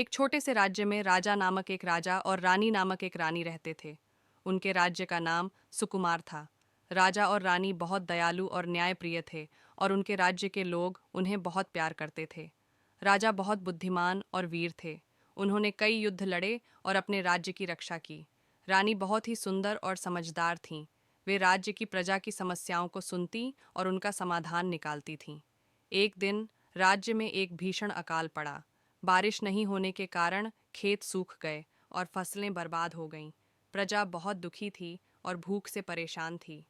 एक छोटे से राज्य में राजा नामक एक राजा और रानी नामक एक रानी रहते थे। उनके राज्य का नाम सुकुमार था। राजा और रानी बहुत दयालु और न्यायप्रिय थे और उनके राज्य के लोग उन्हें बहुत प्यार करते थे। राजा बहुत बुद्धिमान और वीर थे। उन्होंने कई युद्ध लड़े और अपने राज्य की रक्षा की। रानी बहुत ही सुंदर और समझदार थीं। वे राज्य की प्रजा की समस्याओं को सुनती और उनका समाधान निकालती थीं। एक दिन राज्य में एक भीषण अकाल पड़ा। बारिश नहीं होने के कारण खेत सूख गए और फसलें बर्बाद हो गईं। प्रजा बहुत दुखी थी और भूख से परेशान थी।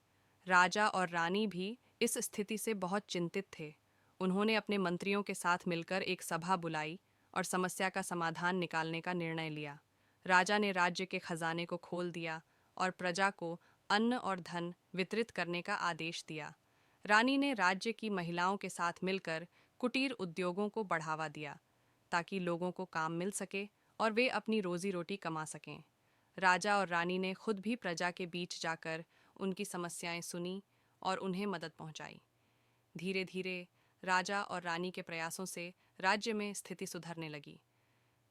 राजा और रानी भी इस स्थिति से बहुत चिंतित थे। उन्होंने अपने मंत्रियों के साथ मिलकर एक सभा बुलाई और समस्या का समाधान निकालने का निर्णय लिया। राजा ने राज्य के खजाने को खोल दिया और प्रजा को अन्न और धन वितरित करने का आदेश दिया। रानी ने राज्य की महिलाओं के साथ मिलकर कुटीर उद्योगों को बढ़ावा दिया ताकि लोगों को काम मिल सके और वे अपनी रोजी रोटी कमा सकें। राजा और रानी ने खुद भी प्रजा के बीच जाकर उनकी समस्याएं सुनी और उन्हें मदद पहुंचाई। धीरे धीरे राजा और रानी के प्रयासों से राज्य में स्थिति सुधरने लगी।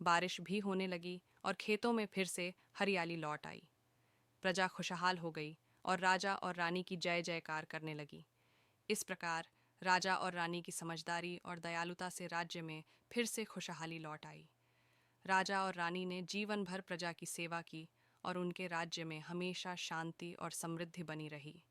बारिश भी होने लगी और खेतों में फिर से हरियाली लौट आई। प्रजा खुशहाल हो गई और राजा और रानी की जय जयकार करने लगी। इस प्रकार राजा और रानी की समझदारी और दयालुता से राज्य में फिर से खुशहाली लौट आई। राजा और रानी ने जीवन भर प्रजा की सेवा की और उनके राज्य में हमेशा शांति और समृद्धि बनी रही।